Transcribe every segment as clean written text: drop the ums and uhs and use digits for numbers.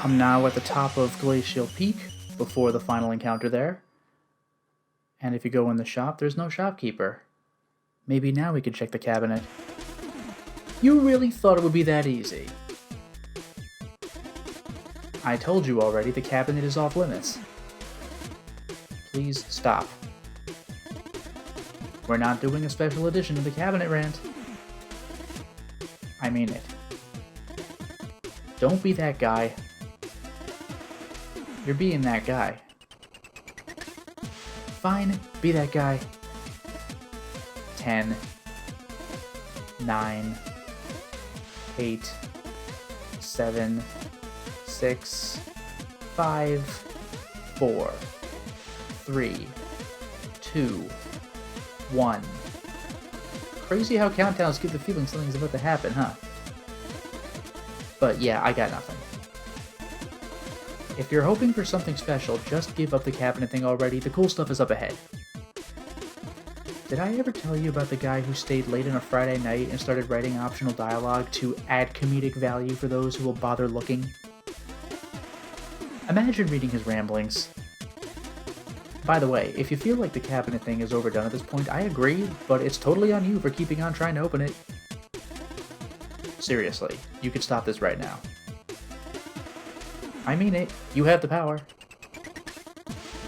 I'm now at the top of Glacial Peak, before the final encounter there. And if you go in the shop, there's no shopkeeper. Maybe now we can check the cabinet. You really thought it would be that easy? I told you already, the cabinet is off limits. Please stop. We're not doing a special edition of the cabinet rant. I mean it. Don't be that guy. You're being that guy. Fine, be that guy. 10, 9, 8, 7, 6, 5, 4, 3, 2, 1. Crazy how countdowns give the feeling something's about to happen, huh? But yeah, I got nothing. If you're hoping for something special, just give up the cabinet thing already. The cool stuff is up ahead. Did I ever tell you about the guy who stayed late on a Friday night and started writing optional dialogue to add comedic value for those who will bother looking? Imagine reading his ramblings. By the way, if you feel like the cabinet thing is overdone at this point, I agree, but it's totally on you for keeping on trying to open it. Seriously, you could stop this right now. I mean it, you have the power.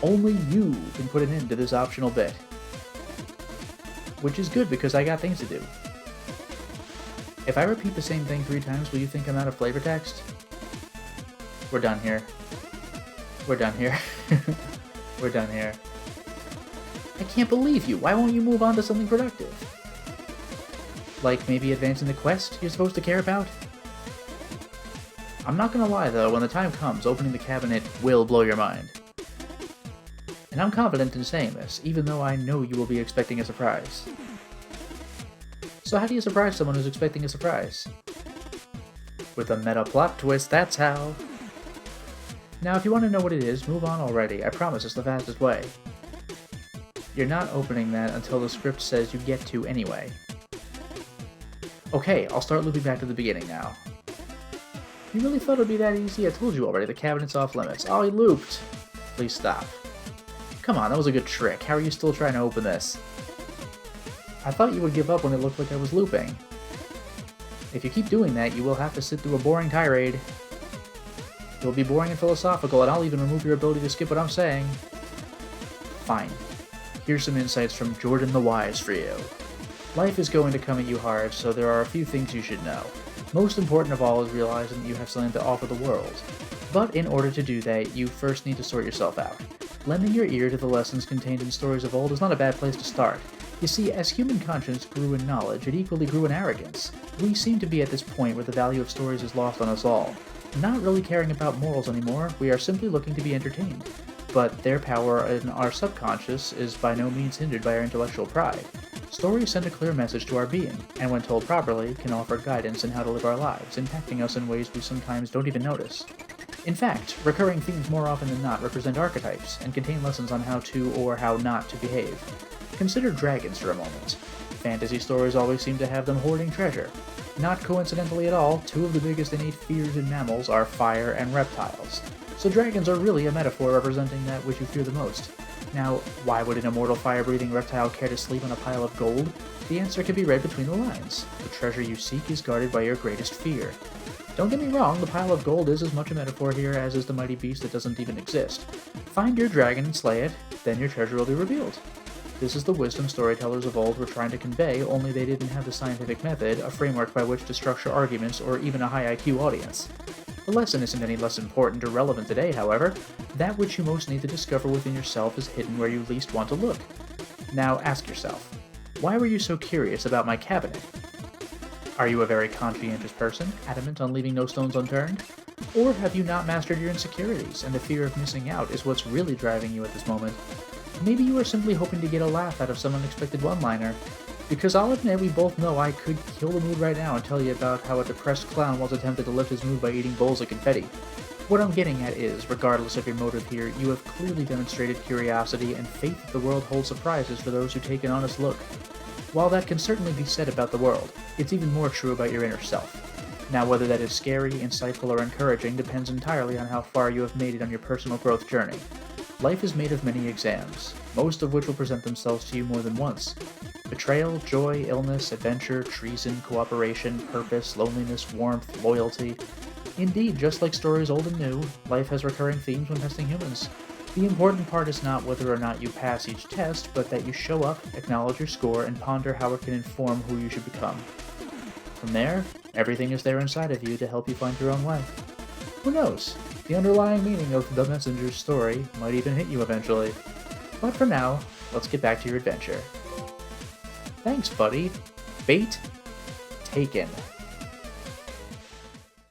Only you can put an end to this optional bit. Which is good because I got things to do. If I repeat the same thing 3 times, will you think I'm out of flavor text? We're done here. We're done here. We're done here. I can't believe you! Why won't you move on to something productive? Like maybe advancing the quest you're supposed to care about? I'm not gonna lie though, when the time comes, opening the cabinet will blow your mind. And I'm confident in saying this, even though I know you will be expecting a surprise. So how do you surprise someone who's expecting a surprise? With a meta plot twist, that's how! Now if you want to know what it is, move on already, I promise it's the fastest way. You're not opening that until the script says you get to anyway. Okay, I'll start looping back to the beginning now. You really thought it would be that easy? I told you already, the cabinet's off limits. Oh, he looped! Please stop. Come on, that was a good trick. How are you still trying to open this? I thought you would give up when it looked like I was looping. If you keep doing that, you will have to sit through a boring tirade. It will be boring and philosophical, and I'll even remove your ability to skip what I'm saying. Fine. Here's some insights from Jordan the Wise for you. Life is going to come at you hard, so there are a few things you should know. Most important of all is realizing that you have something to offer the world. But in order to do that, you first need to sort yourself out. Lending your ear to the lessons contained in stories of old is not a bad place to start. You see, as human conscience grew in knowledge, it equally grew in arrogance. We seem to be at this point where the value of stories is lost on us all. Not really caring about morals anymore, we are simply looking to be entertained. But their power in our subconscious is by no means hindered by our intellectual pride. Stories send a clear message to our being, and when told properly, can offer guidance in how to live our lives, impacting us in ways we sometimes don't even notice. In fact, recurring themes more often than not represent archetypes, and contain lessons on how to or how not to behave. Consider dragons for a moment. Fantasy stories always seem to have them hoarding treasure. Not coincidentally at all, 2 of the biggest innate fears in mammals are fire and reptiles. So dragons are really a metaphor representing that which you fear the most. Now, why would an immortal fire-breathing reptile care to sleep on a pile of gold? The answer can be read between the lines. The treasure you seek is guarded by your greatest fear. Don't get me wrong, the pile of gold is as much a metaphor here as is the mighty beast that doesn't even exist. Find your dragon and slay it, then your treasure will be revealed. This is the wisdom storytellers of old were trying to convey, only they didn't have the scientific method, a framework by which to structure arguments, or even a high IQ audience. The lesson isn't any less important or relevant today, however. That which you most need to discover within yourself is hidden where you least want to look. Now ask yourself, why were you so curious about my cabinet? Are you a very conscientious person, adamant on leaving no stones unturned? Or have you not mastered your insecurities, and the fear of missing out is what's really driving you at this moment? Maybe you are simply hoping to get a laugh out of some unexpected one-liner. Because I'll admit we both know I could kill the mood right now and tell you about how a depressed clown once attempted to lift his mood by eating bowls of confetti. What I'm getting at is, regardless of your motive here, you have clearly demonstrated curiosity and faith that the world holds surprises for those who take an honest look. While that can certainly be said about the world, it's even more true about your inner self. Now, whether that is scary, insightful, or encouraging depends entirely on how far you have made it on your personal growth journey. Life is made of many exams, most of which will present themselves to you more than once. Betrayal, joy, illness, adventure, treason, cooperation, purpose, loneliness, warmth, loyalty. Indeed, just like stories old and new, life has recurring themes when testing humans. The important part is not whether or not you pass each test, but that you show up, acknowledge your score, and ponder how it can inform who you should become. From there, everything is there inside of you to help you find your own way. Who knows? The underlying meaning of The Messenger's story might even hit you eventually. But for now, let's get back to your adventure. Thanks, buddy. Bait taken.